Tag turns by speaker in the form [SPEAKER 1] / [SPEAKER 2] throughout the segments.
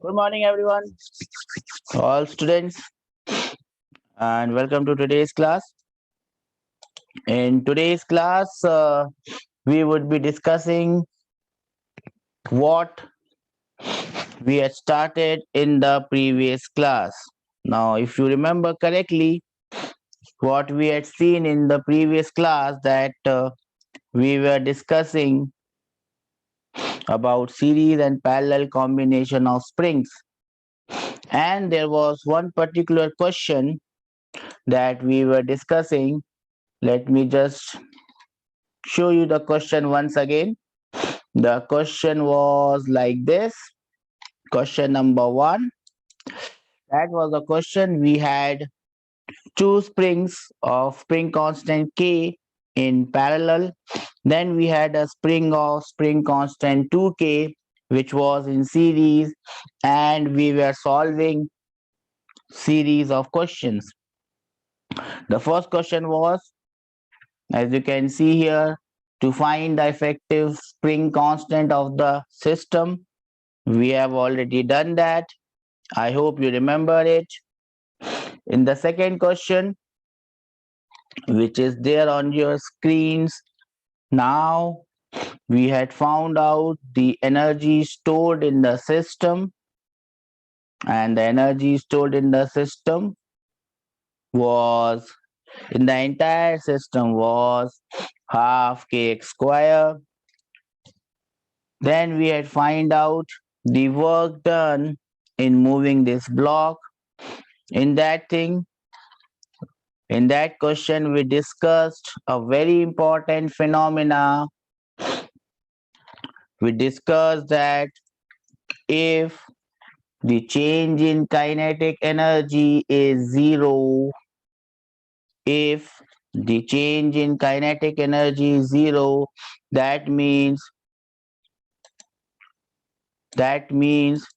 [SPEAKER 1] Good morning, everyone, all students, and welcome to today's class. In today's class, we would be discussing what we had started in the previous class. Now, if you remember correctly, what we had seen in the previous class that we were discussing about series and parallel combination of springs, and there was one particular question that we were discussing. Let me just show you the question once again. The question was like this. Question number one. That was the question. We had two springs of spring constant K in parallel. Then we had a spring of spring constant 2K, which was in series, and we were solving series of questions. The first question was, as you can see here, to find the effective spring constant of the system. We have already done that. I hope you remember it. In the second question, which is there on your screens now, we had found out the energy stored in the system, and the energy stored in the system was in the entire system was half kx square. Then we had find out the work done in moving this block. In that thing, in that question, we discussed a very important phenomena. We discussed that if the change in kinetic energy is zero, if the change in kinetic energy is zero, that means that means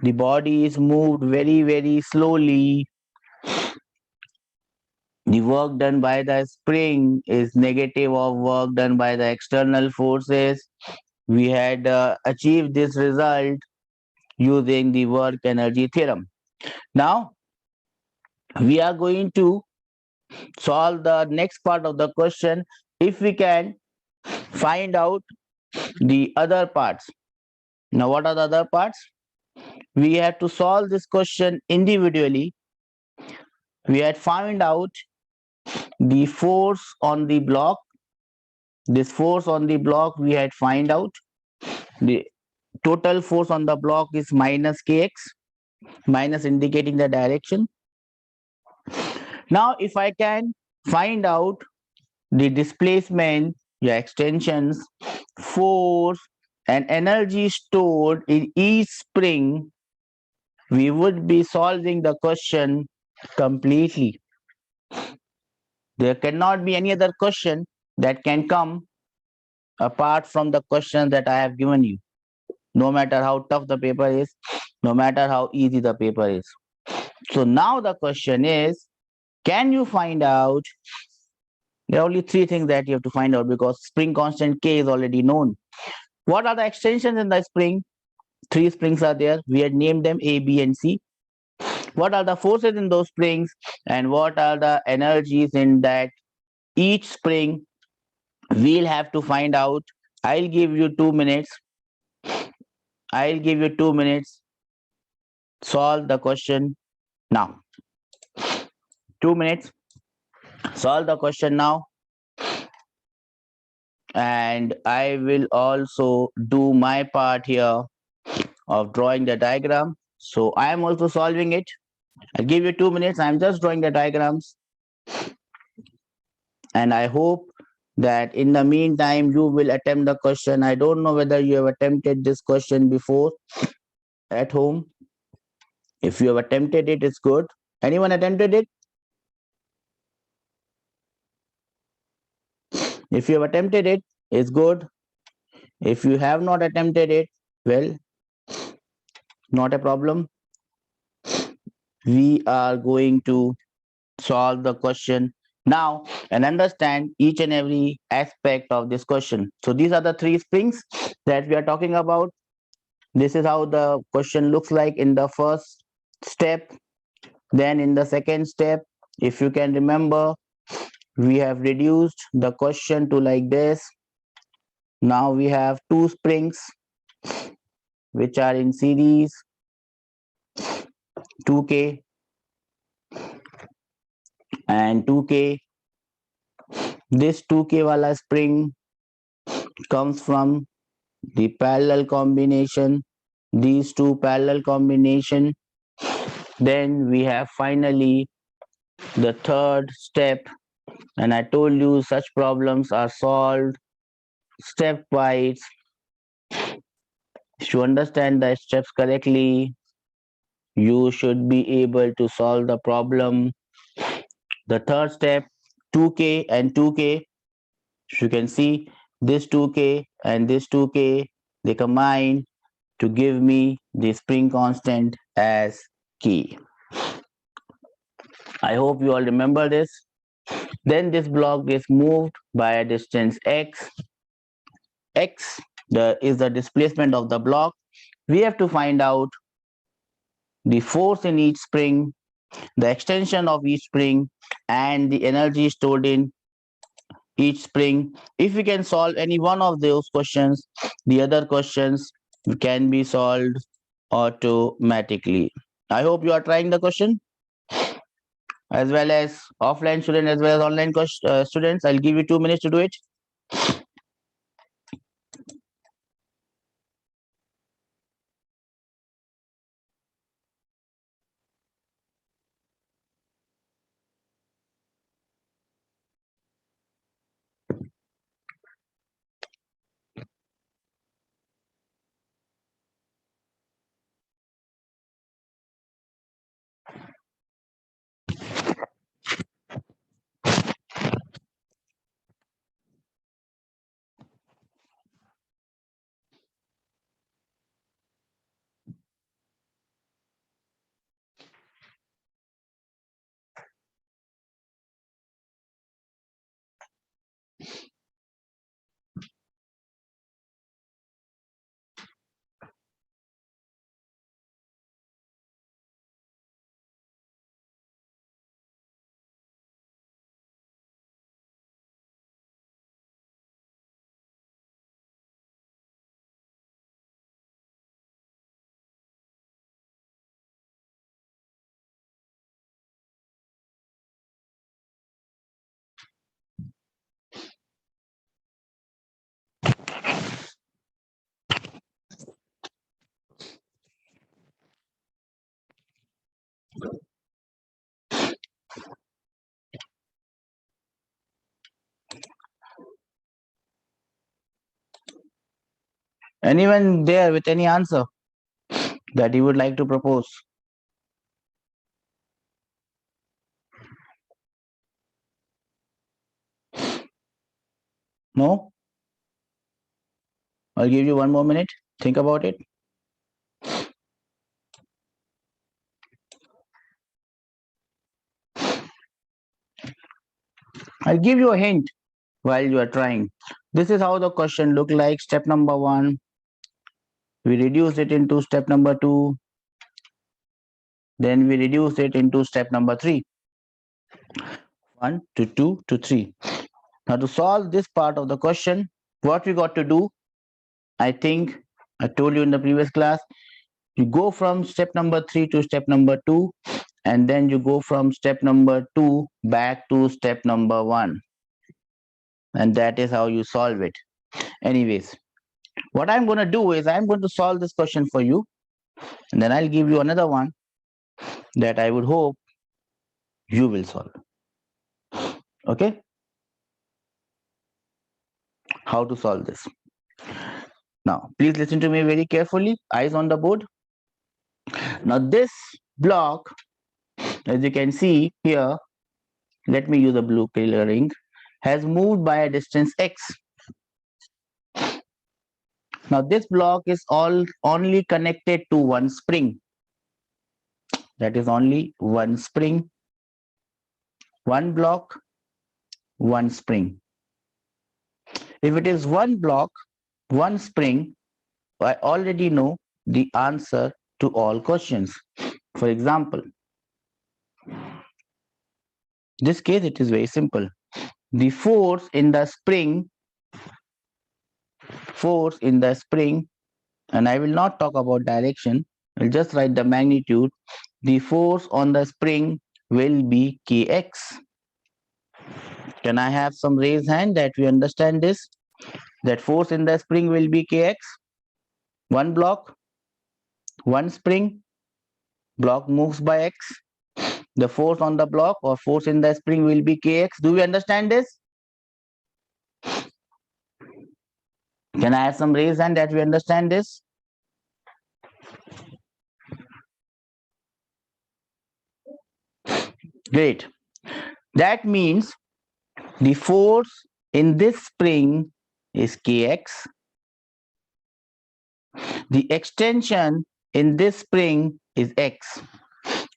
[SPEAKER 1] the body is moved very slowly. The work done by the spring is negative of work done by the external forces. We had achieved this result using the work energy theorem. Now we are going to solve the next part of the question if we can find out the other parts. Now, what are the other parts? We have to solve this question individually. We had found out the force on the block. This force on the block we had find out. The total force on the block is minus kx, minus indicating the direction. Now, if I can find out the displacement, the extensions, force, and energy stored in each spring, we would be solving the question completely. There cannot be any other question that can come apart from the question that I have given you, no matter how tough the paper is, no matter how easy the paper is. So now the question is, can you find out? There are only three things that you have to find out because spring constant K is already known. What are the extensions in the spring? Three springs are there. We had named them A, B, and C. What are the forces in those springs? And what are the energies in that each spring? We'll have to find out. I'll give you 2 minutes. I'll give you 2 minutes. Solve the question now. 2 minutes. Solve the question now. And I will also do my part here of drawing the diagram. So I am also solving it. I'll give you 2 minutes. I'm just drawing the diagrams. And I hope that in the meantime, you will attempt the question. I don't know whether you have attempted this question before at home. If you have attempted it, it's good. Anyone attempted it? If you have attempted it, it's good. If you have not attempted it, well, not a problem. We are going to solve the question now. and understand each and every aspect of this question. So these are the three springs that we are talking about. This is how the question looks like in the first step. Then in the second step, if you can remember, we have reduced the question to like this. Now we have two springs which are in series, 2K and 2K. This 2K wala spring comes from the parallel combination, these two parallel combination. Then we have finally the third step, and I told you such problems are solved stepwise. If you understand the steps correctly, you should be able to solve the problem. The third step, 2K and 2K. You can see this 2K and this 2K, they combine to give me the spring constant as K. I hope you all remember this. Then this block is moved by a distance x. X is the displacement of the block. We have to find out the force in each spring, the extension of each spring, and the energy stored in each spring. If we can solve any one of those questions, the other questions can be solved automatically. I hope you are trying the question, as well as offline students as well as online students. I'll give you 2 minutes to do it. Anyone there with any answer that you would like to propose? No? I'll give you 1 more minute. Think about it. I'll give you a hint while you are trying. This is how the question look like. Step number 1, we reduce it into step number 2, then we reduce it into step number 3. 1 to 2 to 3. Now to solve this part of the question, what we got to do, I think I told you in the previous class, you go from step number 3 to step number 2, and then you go from step number 2 back to step number 1. And that is how you solve it. Anyways, what I'm going to do is I'm going to solve this question for you, and then I'll give you another one that I would hope you will solve. Okay? How to solve this? Now, please listen to me very carefully. Eyes on the board. Now, this block, as you can see here, let me use a blue coloring, has moved by a distance x. Now, this block is only connected to one spring. That is only one spring, one block, one spring. If it is one block, one spring, I already know the answer to all questions. For example, this case it is very simple. The force in the spring, and I will not talk about direction, I'll just write the magnitude. The force on the spring will be Kx. Can I have some raised hand that we understand this? That force in the spring will be Kx. One block, one spring, block moves by x. The force on the block or force in the spring will be Kx. Do we understand this? Can I have some raised hand that we understand this? Great. That means the force in this spring is Kx. The extension in this spring is x.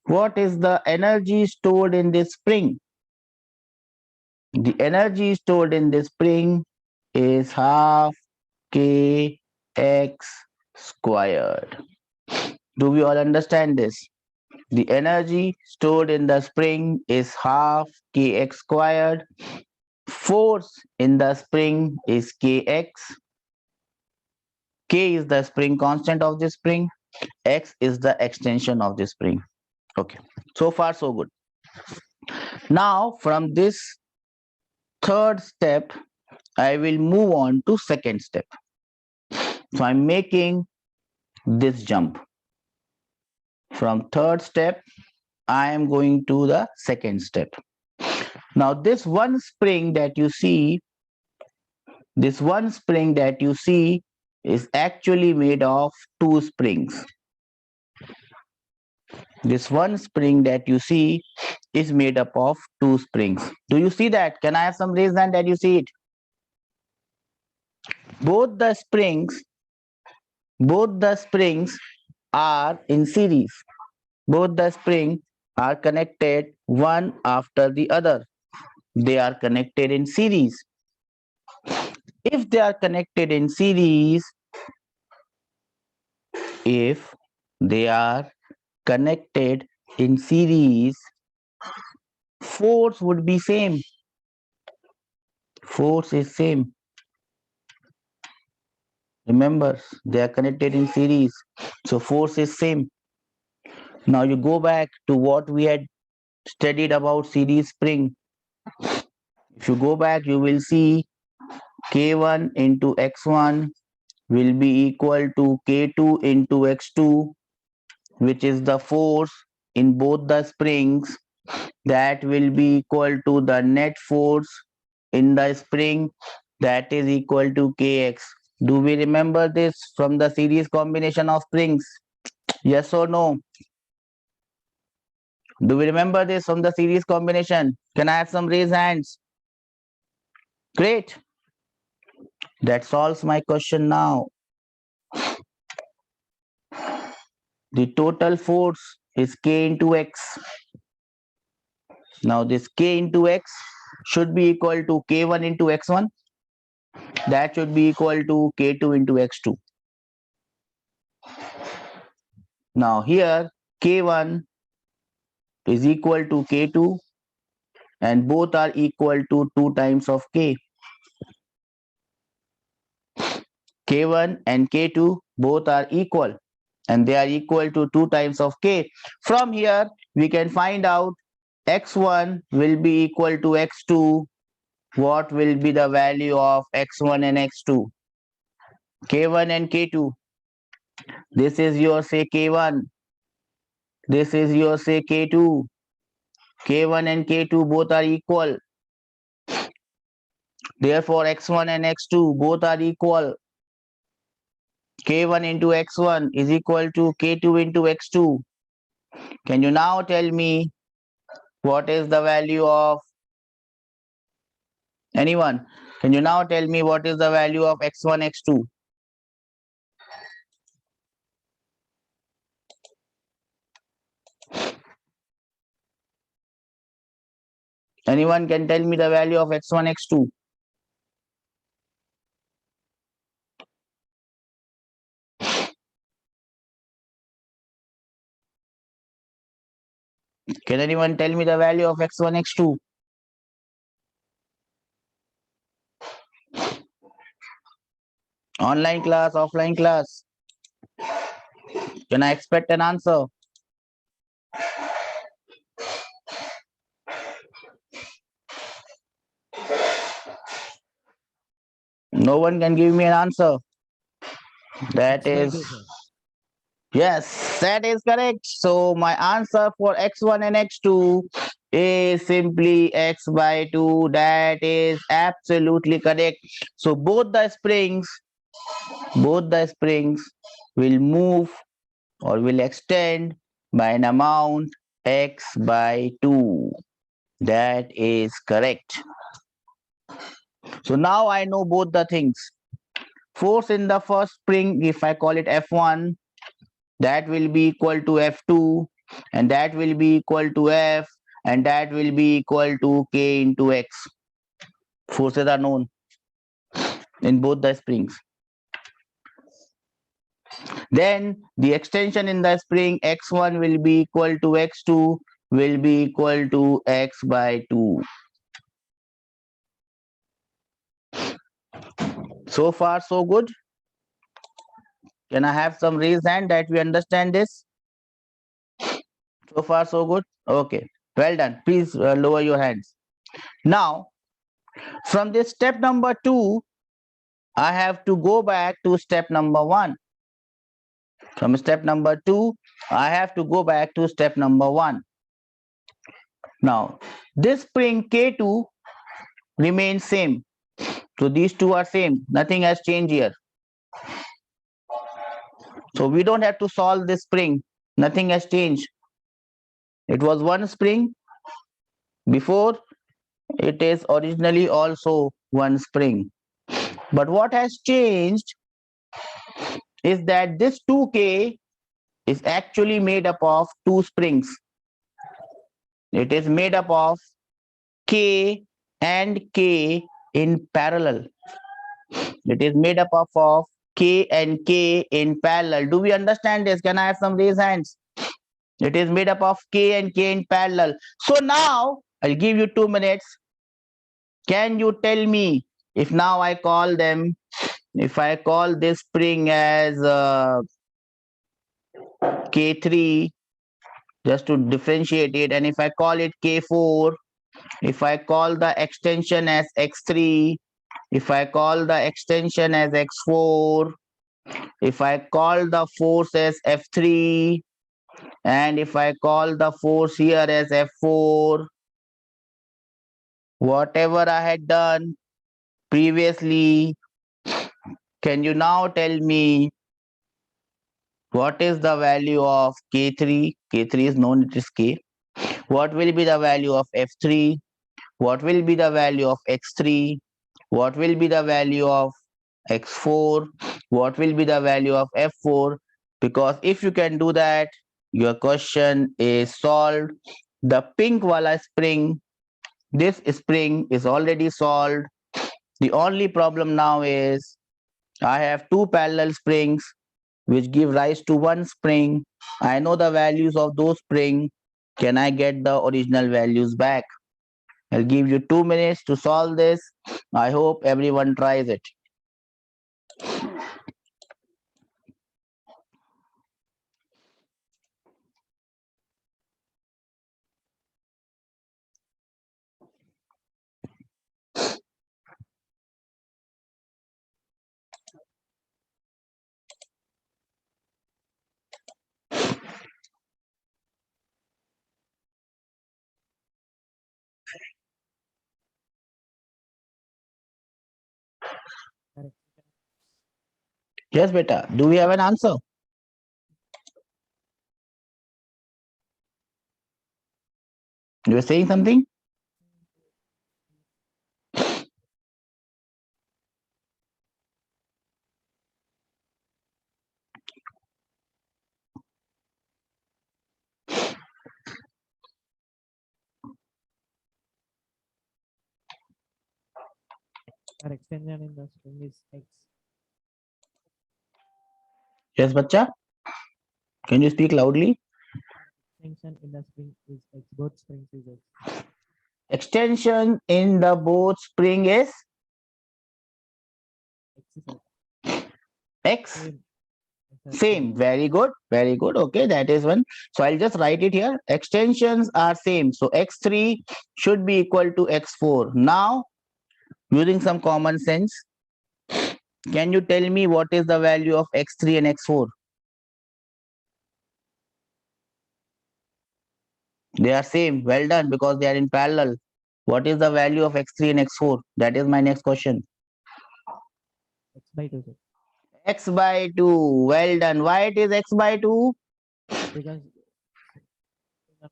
[SPEAKER 1] What is the energy stored in this spring? The energy stored in this spring is half Kx squared. Do we all understand this? The energy stored in the spring is half Kx squared. Force in the spring is Kx. K is the spring constant of the spring. X is the extension of the spring. Okay, so far so good. Now from this third step, I will move on to second step. So I'm making this jump. From third step, I am going to the second step. Now this one spring that you see, is actually made of two springs. This one spring that you see is made up of two springs. Do you see that? Can I have some raised hand that you see it? Both the springs are in series. Both the springs are connected one after the other. They are connected in series. If they are connected in series, force would be same. Force is same. Remember, they are connected in series, so force is same. Now you go back to what we had studied about series spring. If you go back, you will see K1 into X1 will be equal to K2 into X2, which is the force in both the springs. That will be equal to the net force in the spring, that is equal to Kx. Do we remember this from the series combination of springs? Yes or no? Do we remember this from the series combination? Can I have some raised hands? Great. That solves my question now. The total force is K into X. Now this K into X should be equal to K1 into X1. That should be equal to K2 into X2. Now here K1 is equal to K2 and both are equal to 2 times of K. K1 and K2 both are equal and they are equal to 2 times of K. From here we can find out X1 will be equal to X2. What will be the value of X1 and X2? K1 and K2. This is your say K1. This is your say K2. K1 and K2 both are equal. Therefore, X1 and X2 both are equal. K1 into X1 is equal to K2 into X2. Can you now tell me what is the value of anyone? Can you now tell me what is the value of X1, X2? Anyone can tell me the value of x1, x2? Can anyone tell me the value of x1, x2? Online class, offline class? Can I expect an answer? No one can give me an answer. That
[SPEAKER 2] X by
[SPEAKER 1] is,
[SPEAKER 2] 2, sir.
[SPEAKER 1] yes, that is correct. So my answer for x1 and x2 is simply x by 2. That is absolutely correct. So both the springs will move or will extend by an amount x by 2. That is correct. So now I know both the things. Force in the first spring, if I call it F1, that will be equal to F2, and that will be equal to F, and that will be equal to K into X. Forces are known in both the springs. Then the extension in the spring X1 will be equal to X2 will be equal to X by 2. So far, so good. Can I have some raised hand that we understand this? So far, so good. Okay, well done. Please lower your hands. Now, from this step number 2, I have to go back to step number 1. From step number 2, I have to go back to step number 1. Now, this spring K2 remains same. So these two are same. Nothing has changed here. So we don't have to solve this spring. Nothing has changed. It was one spring before. It is originally also one spring. But what has changed is that this 2K is actually made up of two springs. It is made up of K and K in parallel. It is made up of K and K in parallel. Do we understand this? Can I have some raise hands? It is made up of K and K in parallel. So now I'll give you 2 minutes. Can you tell me if now I call them, if I call this spring as K3 just to differentiate it, and if I call it K4, if I call the extension as X3, if I call the extension as X4, if I call the force as F3, and if I call the force here as F4, whatever I had done previously, can you now tell me what is the value of K3? K3 is known, it is K. What will be the value of F3? What will be the value of X3? What will be the value of X4? What will be the value of F4? Because if you can do that, your question is solved. The pink wala spring, this spring is already solved. The only problem now is I have two parallel springs which give rise to one spring. I know the values of those springs. Can I get the original values back? I'll give you 2 minutes to solve this. I hope everyone tries it.
[SPEAKER 2] Correct.
[SPEAKER 1] Yes, beta. Do we have an answer? You were saying something?
[SPEAKER 2] Our extension in the string is x.
[SPEAKER 1] Yes, bacha. Can you speak loudly?
[SPEAKER 2] Extension in the string is x. Both strings is x.
[SPEAKER 1] Extension in the both spring is
[SPEAKER 2] X is
[SPEAKER 1] x.
[SPEAKER 2] same.
[SPEAKER 1] Same. Very good. Very good. Okay, that is one. So I'll just write it here. Extensions are same. So x3 should be equal to x4. Now, using some common sense, can you tell me what is the value of x3 and x4? They are same. Well done, because they are in parallel. What is the value of x3 and x4? That is my next question.
[SPEAKER 2] X by 2. Sir.
[SPEAKER 1] X by 2. Well done. Why it is x by 2?
[SPEAKER 2] Because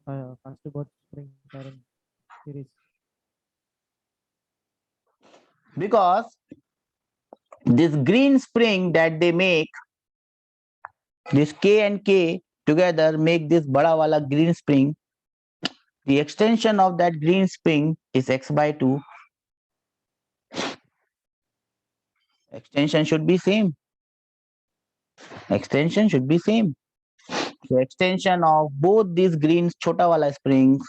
[SPEAKER 2] first both strings are in series.
[SPEAKER 1] Because this green spring that they make, this K and K together make this bada wala green spring. The extension of that green spring is x by 2. Extension should be same. Extension should be same. So extension of both these green chota wala springs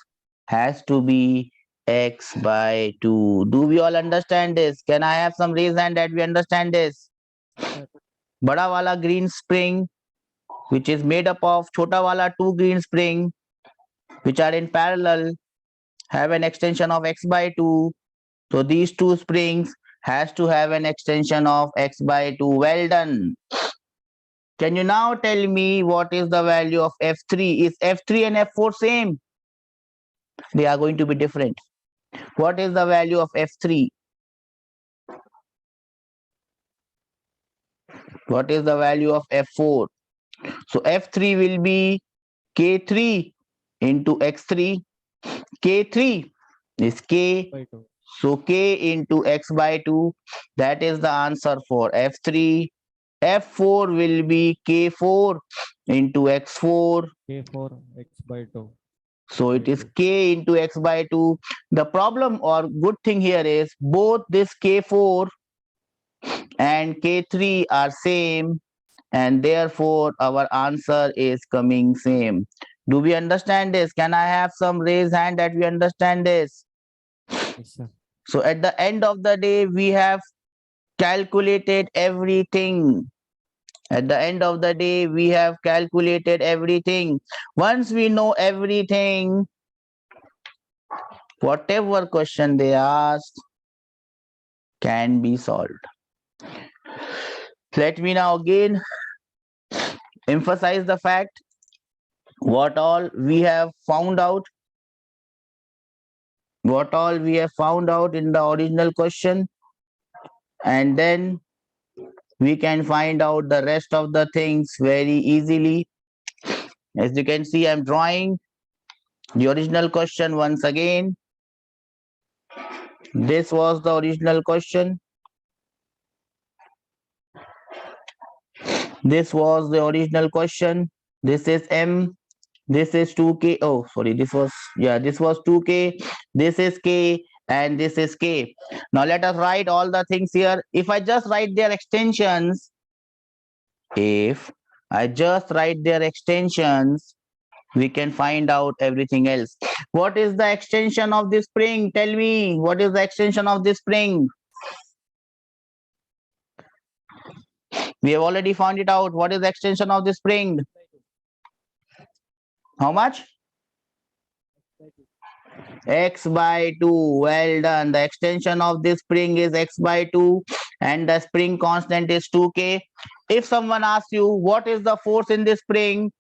[SPEAKER 1] has to be x by 2. Do we all understand this? Can I have some raise hand that we understand this?
[SPEAKER 2] Sir.
[SPEAKER 1] Bada wala green spring, which is made up of chota wala two green spring, which are in parallel, have an extension of x by 2. So these two springs has to have an extension of x by 2. Well done. Can you now tell me what is the value of F3? Is F3 and F4 same? They are going to be different. What is the value of F3? What is the value of F4? So F3 will be K3 into X3. K3 is K.
[SPEAKER 2] By 2.
[SPEAKER 1] So K into X by 2. That is the answer for F3. F4 will be K4 into X4.
[SPEAKER 2] K4 x by 2.
[SPEAKER 1] So it is K into X by 2. The problem or good thing here is both this K4 and K3 are same, and therefore our answer is coming same. Do we understand this? Can I have some raised hand that we understand this?
[SPEAKER 2] Yes, sir.
[SPEAKER 1] So at the end of the day, we have calculated everything. At the end of the day, we have calculated everything. Once we know everything, whatever question they ask can be solved. Let me now again emphasize the fact what all we have found out, in the original question, and then we can find out the rest of the things very easily. As you can see, I'm drawing the original question once again. This was the original question. This was the original question. This is M. This is 2K. Oh, sorry. This was 2K. This is K and this is K. Now let us write all the things here. If I just write their extensions, we can find out everything else. What is the extension of this spring? Tell me, what is the extension of this spring? We have already found it out. What is the extension of the spring? How much? X by 2. Well done. The extension of this spring is x by 2 and the spring constant is 2K. If someone asks you what is the force in this spring,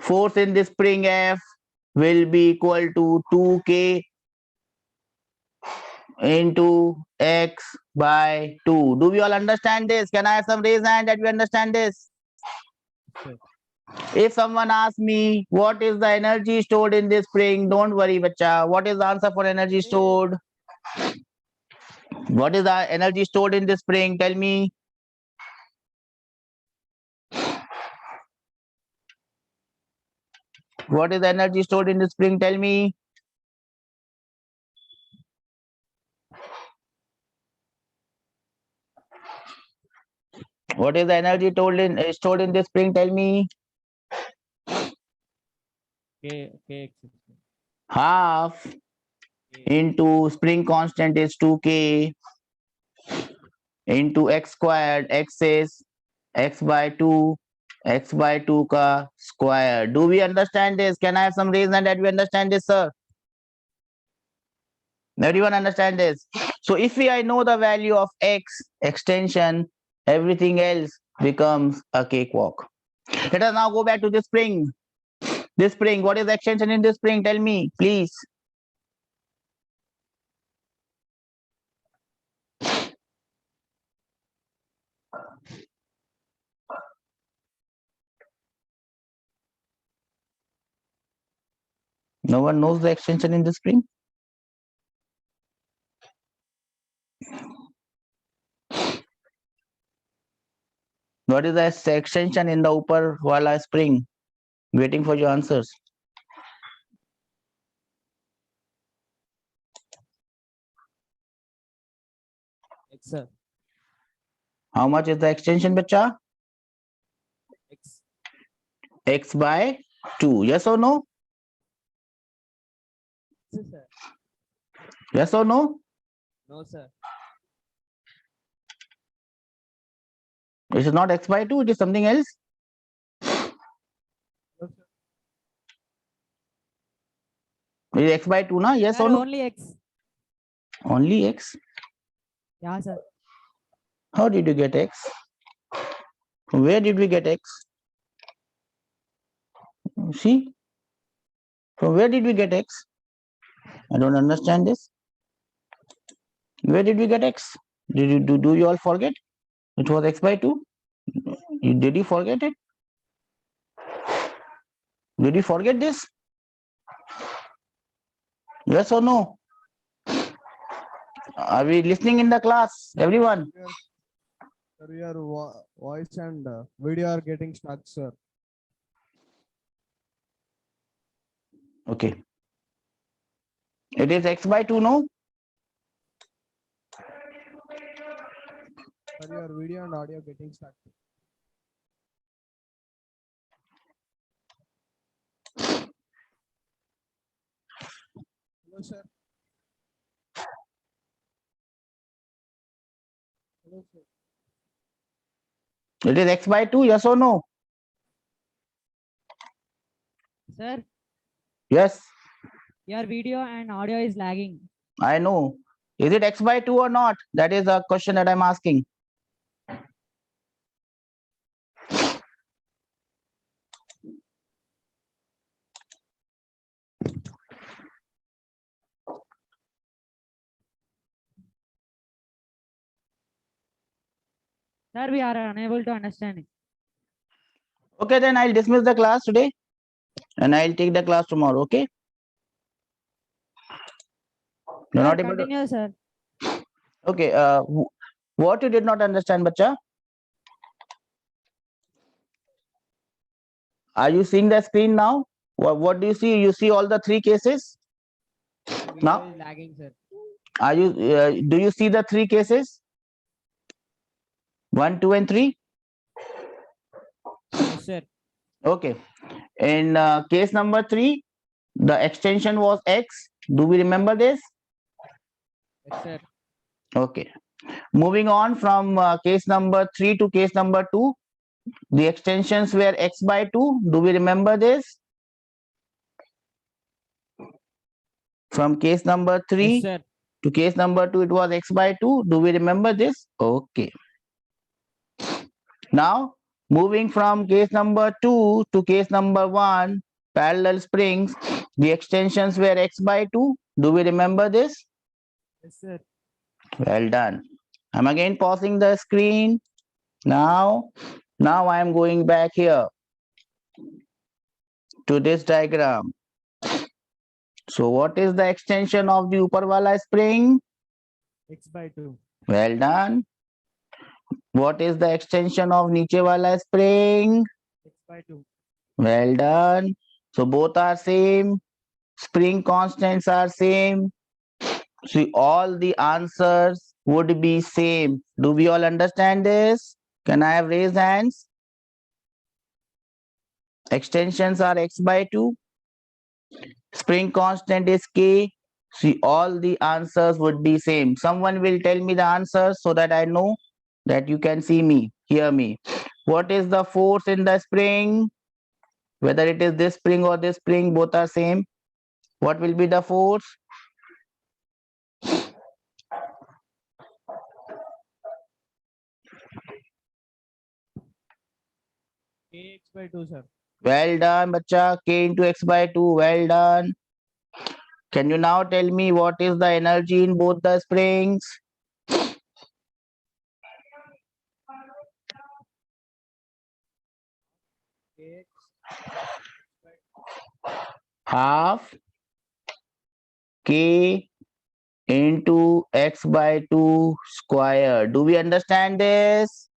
[SPEAKER 1] force in this spring F will be equal to 2K into x by 2. Do we all understand this? Can I have some raise hand that we understand this?
[SPEAKER 2] Sure.
[SPEAKER 1] If someone asks me what is the energy stored in this spring, don't worry, bacha. What is the answer for energy stored? What is the energy stored in this spring? Tell me. What is the energy stored in the spring? Tell me. What is the energy stored in this spring? Tell me.
[SPEAKER 2] K.
[SPEAKER 1] Half into spring constant is 2k into x squared. X is x by 2. X by 2 ka square. Do we understand this? Can I have some reason that we understand this, sir? Everyone understand this? So if I know the value of x extension, everything else becomes a cakewalk. Let us now go back to this spring. This spring, what is the extension in this spring? Tell me, please. No one knows the extension in the spring? What is the extension in the upper wala spring? Waiting for your answers.
[SPEAKER 2] X, sir.
[SPEAKER 1] How much is the extension, bacha?
[SPEAKER 2] X.
[SPEAKER 1] X by 2. Yes or no?
[SPEAKER 2] Yes, sir.
[SPEAKER 1] Yes or no?
[SPEAKER 2] No, sir.
[SPEAKER 1] It is not x by 2, it is something else.
[SPEAKER 2] No, sir.
[SPEAKER 1] It is x by 2, na? Yes
[SPEAKER 2] Sir,
[SPEAKER 1] or no?
[SPEAKER 2] only X.
[SPEAKER 1] Only x.
[SPEAKER 2] Yeah, sir.
[SPEAKER 1] How did you get x? Where did we get x? See? From where did we get x? I don't understand this. Where did we get x? Do you all forget? It was x by 2. Did you forget it? Did you forget this? Yes or no? Are we listening in the class? Everyone?
[SPEAKER 3] Sir, your voice and video are getting stuck, sir.
[SPEAKER 1] Okay. It is x by 2, no?
[SPEAKER 3] Sir, your video and audio getting stuck. Hello, sir. Hello, sir.
[SPEAKER 1] It is x by 2, yes or no?
[SPEAKER 2] Sir,
[SPEAKER 1] Yes,
[SPEAKER 2] your video and audio is lagging.
[SPEAKER 1] I know. Is it x by 2 or not? That is the question that I'm asking.
[SPEAKER 2] Sir, we are unable to understand it.
[SPEAKER 1] Okay, then I'll dismiss the class today and I'll take the class tomorrow, okay? You're
[SPEAKER 2] Sir,
[SPEAKER 1] not able to...
[SPEAKER 2] continue, sir.
[SPEAKER 1] Okay, what you did not understand, bacha? Are you seeing the screen now? What do you see? You see all the three cases?
[SPEAKER 2] Video
[SPEAKER 1] Now,
[SPEAKER 2] is lagging, sir.
[SPEAKER 1] are you? Do you see the three cases? 1, 2, and 3?
[SPEAKER 2] Yes, sir.
[SPEAKER 1] Okay. In case number 3, the extension was x. Do we remember this?
[SPEAKER 2] Yes, sir.
[SPEAKER 1] Okay. Moving on from case number 3 to case number 2, the extensions were x by 2. Do we remember this? From case number
[SPEAKER 2] Yes,
[SPEAKER 1] 3
[SPEAKER 2] sir.
[SPEAKER 1] to case number 2, it was x by 2. Do we remember this? Okay. Now, moving from case number 2 to case number 1, parallel springs, the extensions were x by 2. Do we remember this?
[SPEAKER 2] Yes, sir.
[SPEAKER 1] Well done. I'm again pausing the screen. Now I am going back here to this diagram. So what is the extension of the Uparwala spring?
[SPEAKER 2] X by 2.
[SPEAKER 1] Well done. What is the extension of Nichewala spring?
[SPEAKER 2] X by 2.
[SPEAKER 1] Well done. So both are same. Spring constants are same. See, all the answers would be same. Do we all understand this? Can I have raised hands? Extensions are x by 2. Spring constant is k. See, all the answers would be same. Someone will tell me the answers so that I know that you can see me, hear me. What is the force in the spring? Whether it is this spring or this spring, both are same. What will be the force?
[SPEAKER 3] Kx by 2, sir.
[SPEAKER 1] Well done, bacha. K into x by 2. Well done. Can you now tell me what is the energy in both the springs?
[SPEAKER 3] Kx
[SPEAKER 1] Half k into x by 2 square. Do we understand this?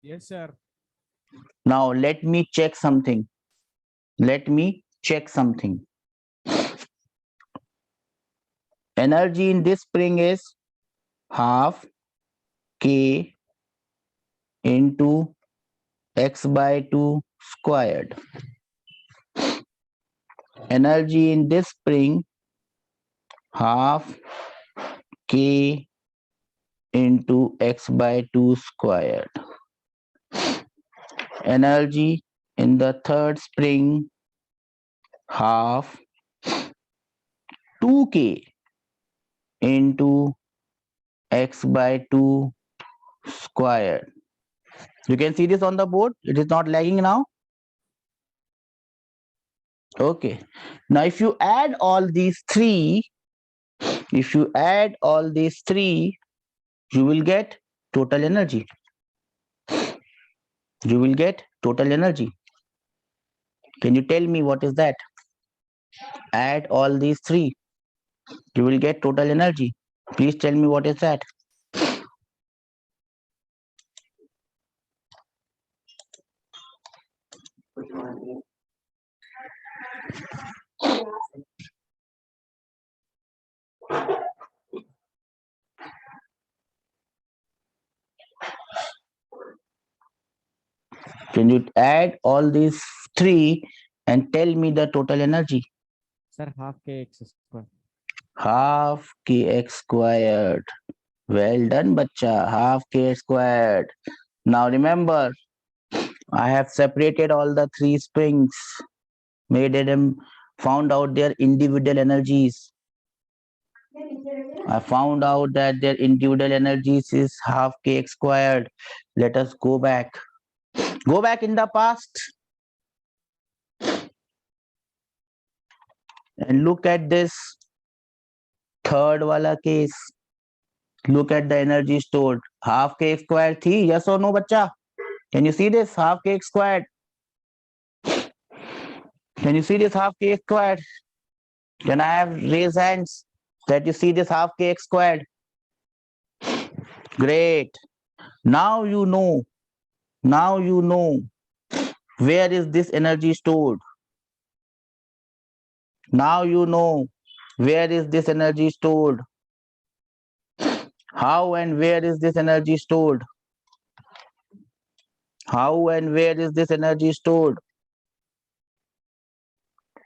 [SPEAKER 3] Yes, sir.
[SPEAKER 1] Now let me check something. Let me check something. Energy in this spring is half k into x by 2 squared. Energy in this spring half k into x by 2 squared. Energy in the third spring half 2k into x by 2 squared. You can see this on the board. It is not lagging now. Okay. Now if you add all these three, you will get total energy. You will get total energy. Can you tell me what is that? Add all these three. You will get total energy. Please tell me what is that. Can you add all these three and tell me the total energy?
[SPEAKER 2] Sir, half kx square.
[SPEAKER 1] Half kx squared. Well done, bacha. Half k squared. Now remember, I have separated all the three springs, made them, found out their individual energies. I found out that their individual energies is half kx squared. Let us go back. Go back in the past and look at this third wala case. Look at the energy stored. Half kx squared thi, yes or no, bacha? Can you see this half kx squared? Can you see this half kx squared? Can I have raised hands that you see this half kx squared? Great. Now you know. Now you know where is this energy stored. Now you know where is this energy stored. How and where is this energy stored? How and where is this energy stored?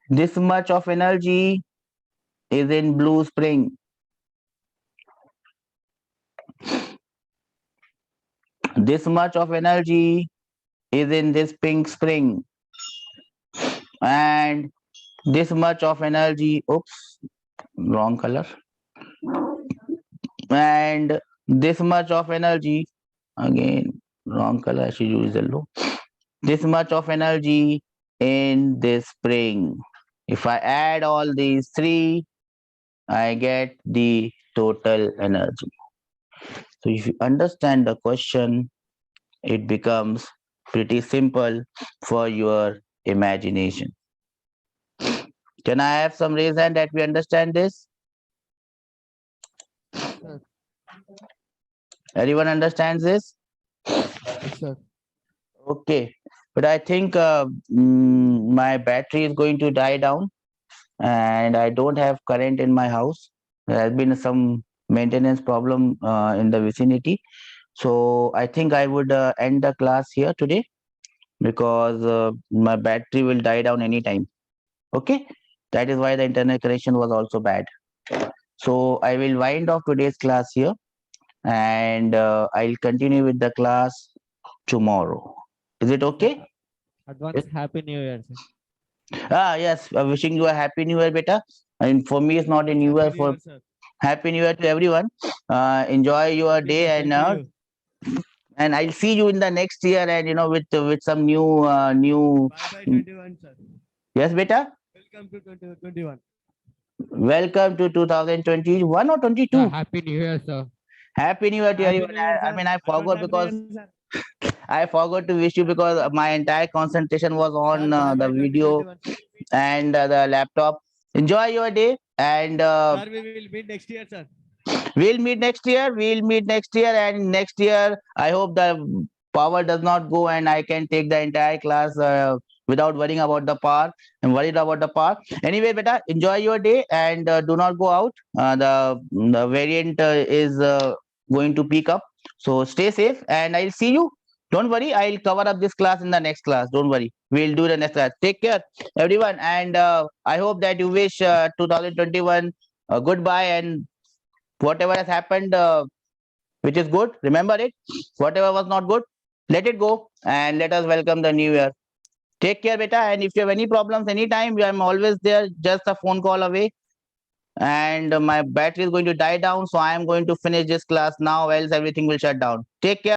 [SPEAKER 1] This much of energy is in blue spring. This much of energy is in this pink spring. And this much of energy, oops, wrong color. And this much of energy, again, wrong color, I should use yellow. This much of energy in this spring. If I add all these three, I get the total energy. So if you understand the question, it becomes pretty simple for your imagination. Can I have some raise hand that we understand this?
[SPEAKER 3] Sir.
[SPEAKER 1] Everyone understands this?
[SPEAKER 3] Yes, sir.
[SPEAKER 1] Okay. But I think my battery is going to die down and I don't have current in my house. There has been some maintenance problem in the vicinity. So I think I would end the class here today because my battery will die down anytime. Okay, that is why the internet connection was also bad. So I will wind off today's class here, and I'll continue with the class tomorrow. Is it okay?
[SPEAKER 2] Advance Happy New Year, sir.
[SPEAKER 1] Yes, wishing you a happy new year, beta. And for me, it's not a new year. For happy new year to everyone. Enjoy your day, and I'll see you in the next year, and with some new.
[SPEAKER 3] Bye bye 21, sir.
[SPEAKER 1] Yes, beta.
[SPEAKER 3] Welcome to 2021.
[SPEAKER 1] Welcome to 2021 or
[SPEAKER 2] Yeah,
[SPEAKER 1] 22.
[SPEAKER 2] Happy New Year, sir.
[SPEAKER 1] Happy New Year to
[SPEAKER 3] Happy
[SPEAKER 1] everyone.
[SPEAKER 3] New Year,
[SPEAKER 1] I
[SPEAKER 3] sir.
[SPEAKER 1] mean, I
[SPEAKER 3] Advance
[SPEAKER 1] forgot
[SPEAKER 3] Happy New
[SPEAKER 1] because
[SPEAKER 3] Year, sir.
[SPEAKER 1] I forgot to wish you because my entire concentration was
[SPEAKER 3] Sir,
[SPEAKER 1] on
[SPEAKER 3] bye
[SPEAKER 1] the
[SPEAKER 3] bye
[SPEAKER 1] video
[SPEAKER 3] 2021, sir.
[SPEAKER 1] and the laptop. Enjoy your day, and
[SPEAKER 3] Sir, we will meet next year, sir.
[SPEAKER 1] we'll meet next year. We'll meet next year, and next year I hope the power does not go, and I can take the entire class without worrying about the power. I'm worried about the power. Anyway, beta, enjoy your day and do not go out. The variant is going to peak up, so stay safe, and I'll see you. Don't worry, I'll cover up this class in the next class. Don't worry, we'll do the next class. Take care, everyone, and I hope that you wish 2021 goodbye, and whatever has happened which is good, remember it. Whatever was not good, let it go, and let us welcome the new year. Take care, beta, and if you have any problems anytime, I'm always there, just a phone call away. And my battery is going to die down, so I am going to finish this class now, else everything will shut down. Take care.